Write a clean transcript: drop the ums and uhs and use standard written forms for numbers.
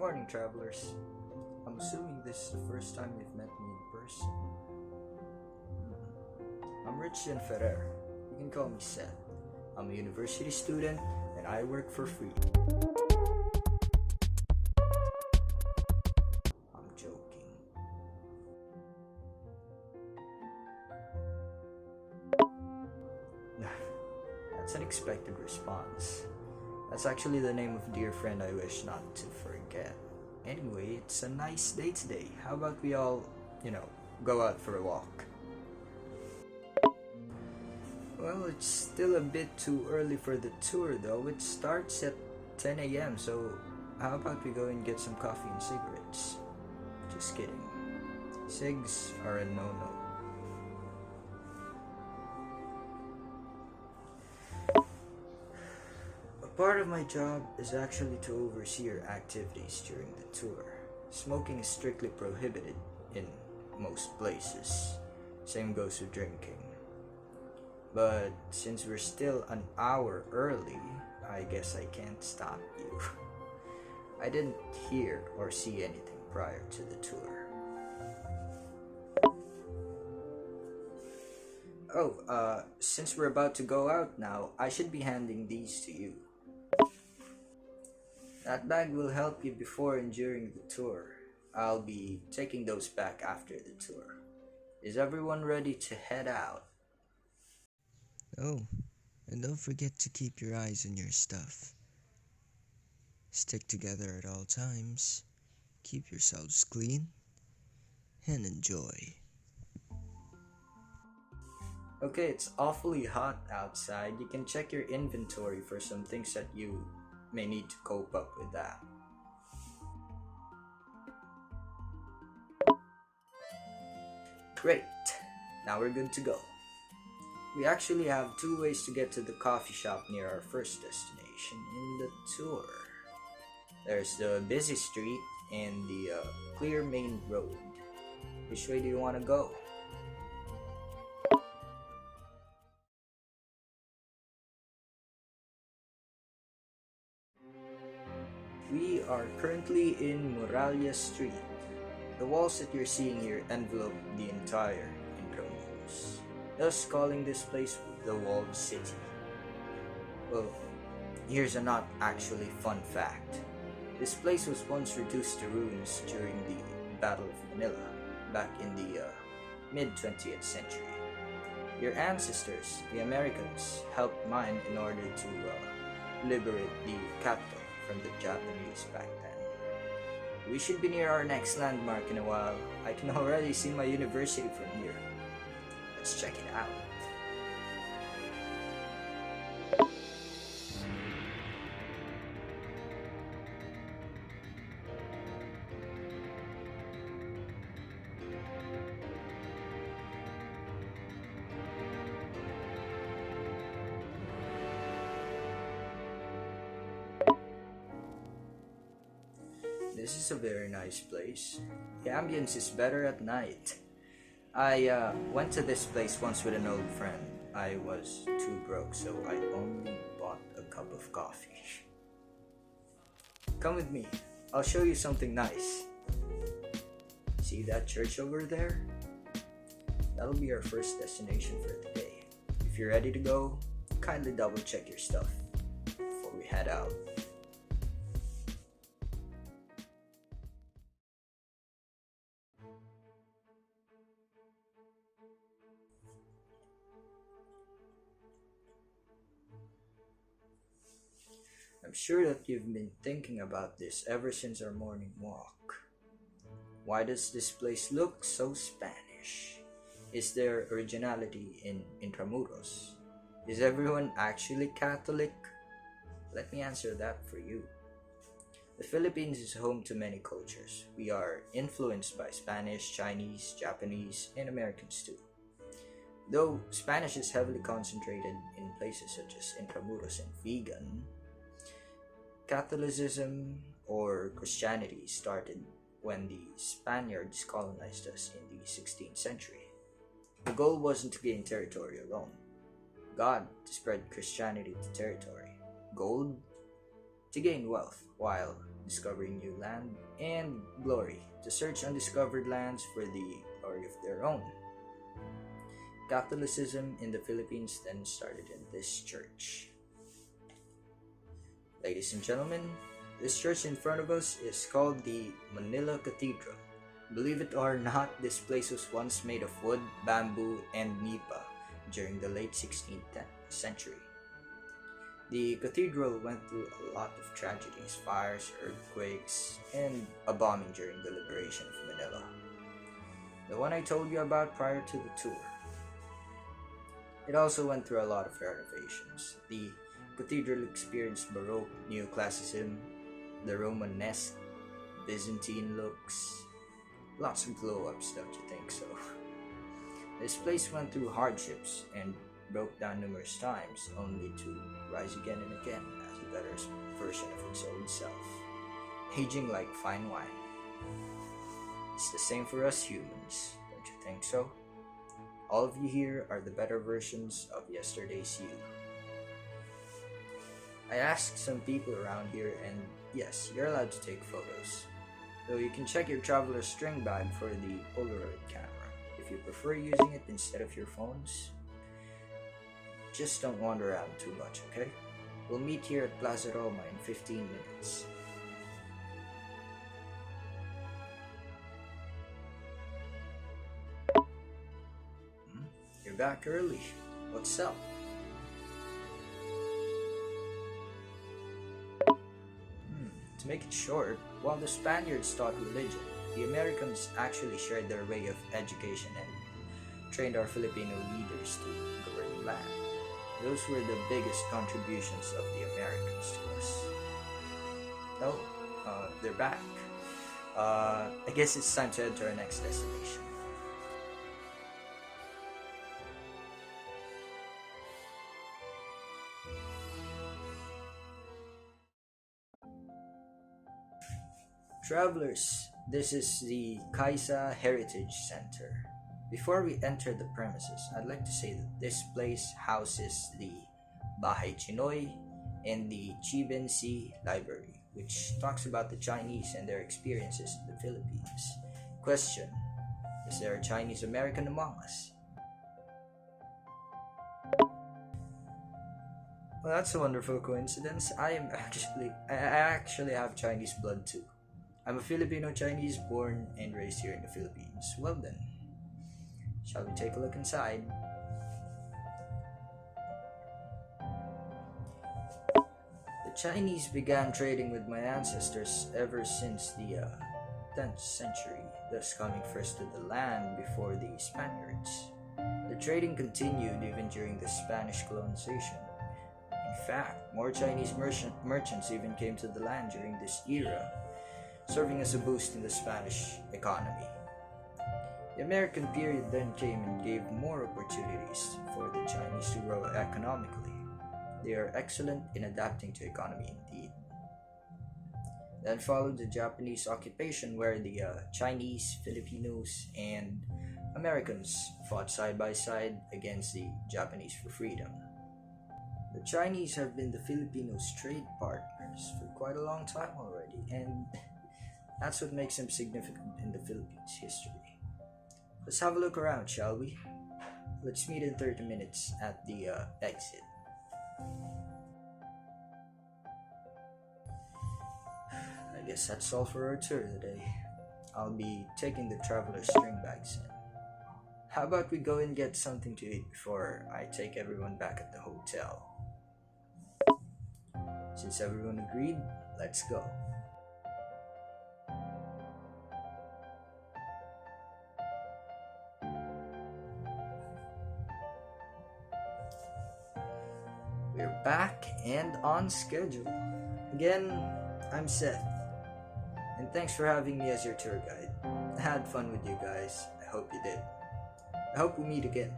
morning, travelers. I'm assuming this is the first time you've met me in person. I'm Richie Ferrer. You can call me Seth. I'm a university student and I work for free. I'm joking. That's an expected response. That's actually the name of a dear friend I wish not to forget. Anyway, it's a nice day today. How about we all, go out for a walk? Well, it's still a bit too early for the tour though. It starts at 10 a.m. So how about we go and get some coffee and cigarettes? Just kidding. Cigs are a no-no. Part of my job is actually to oversee your activities during the tour. Smoking is strictly prohibited in most places. Same goes with drinking. But since we're still an hour early, I guess I can't stop you. I didn't hear or see anything prior to the tour. Since we're about to go out now, I should be handing these to you. That bag will help you before and during the tour. I'll be taking those back after the tour. Is everyone ready to head out? Oh, and don't forget to keep your eyes on your stuff. Stick together at all times. Keep yourselves clean and enjoy. Okay, it's awfully hot outside. You can check your inventory for some things that you may need to cope up with that. Great, now we're good to go. We actually have two ways to get to the coffee shop near our first destination in the tour. There's the busy street and the clear main road. Which way do you want to go? We are currently in Muralla Street. The walls that you're seeing here envelope the entire In-tour-amuros, thus calling this place the Walled City. Well, here's a not actually fun fact. This place was once reduced to ruins during the Battle of Manila back in the mid-20th century. Your ancestors, the Americans, helped mine in order to liberate the capital from the Japanese back then. We should be near our next landmark in a while. I can already see my university from here. Let's check it out. This is a very nice place. The ambience is better at night. I went to this place once with an old friend. I was too broke, so I only bought a cup of coffee. Come with me. I'll show you something nice. See that church over there? That'll be our first destination for today. If you're ready to go, kindly double check your stuff before we head out. I'm sure that you've been thinking about this ever since our morning walk. Why does this place look so Spanish? Is there originality in Intramuros? Is everyone actually Catholic? Let me answer that for you. The Philippines is home to many cultures. We are influenced by Spanish, Chinese, Japanese, and Americans too. Though Spanish is heavily concentrated in places such as Intramuros and Vigan, Catholicism or Christianity started when the Spaniards colonized us in the 16th century. The goal wasn't to gain territory alone. God to spread Christianity to territory. Gold to gain wealth, while discovering new land, and glory, to search undiscovered lands for the glory of their own. Catholicism in the Philippines then started in this church. Ladies and gentlemen, this church in front of us is called the Manila Cathedral. Believe it or not, this place was once made of wood, bamboo, and nipa during the late 16th century. The cathedral went through a lot of tragedies, fires, earthquakes, and a bombing during the liberation of Manila. The one I told you about prior to the tour. It also went through a lot of renovations. The cathedral experienced Baroque, Neoclassicism, the Romanesque, Byzantine looks. Lots of glow-ups, don't you think so? This place went through hardships and broke down numerous times, only to rise again and again as a better version of its old self, aging like fine wine. It's the same for us humans, don't you think so? All of you here are the better versions of yesterday's you. I asked some people around here, and yes, you're allowed to take photos. Though you can check your traveler's string bag for the Polaroid camera if you prefer using it instead of your phones. Just don't wander around too much, okay? We'll meet here at Plaza Roma in 15 minutes. You're back early. What's up? To make it short, while the Spaniards taught religion, the Americans actually shared their way of education and trained our Filipino leaders to govern land. Those were the biggest contributions of the Americans to us. Oh, they're back. I guess it's time to enter our next destination. Travelers, this is the Kaisa Heritage Center. Before we enter the premises, I'd like to say that this place houses the Bahay Chinoy and the Chiben Sea Library, which talks about the Chinese and their experiences in the Philippines. Question: is there a Chinese American among us? Well, that's a wonderful coincidence. I actually have Chinese blood too. I'm a Filipino Chinese born and raised here in the Philippines. Well then, shall we take a look inside? The Chinese began trading with my ancestors ever since the 10th century, thus coming first to the land before the Spaniards. The trading continued even during the Spanish colonization. In fact, more Chinese merchants even came to the land during this era, serving as a boost in the Spanish economy. The American period then came and gave more opportunities for the Chinese to grow economically. They are excellent in adapting to economy indeed. Then followed the Japanese occupation, where the Chinese, Filipinos, and Americans fought side by side against the Japanese for freedom. The Chinese have been the Filipinos' trade partners for quite a long time already, and that's what makes them significant in the Philippines' history. Let's have a look around, shall we? Let's meet in 30 minutes at the exit. I guess that's all for our tour today. I'll be taking the traveler's string bags in. How about we go and get something to eat before I take everyone back at the hotel? Since everyone agreed, let's go. We're back and on schedule. Again, I'm Seth, and thanks for having me as your tour guide. I had fun with you guys. I hope you did. I hope we meet again.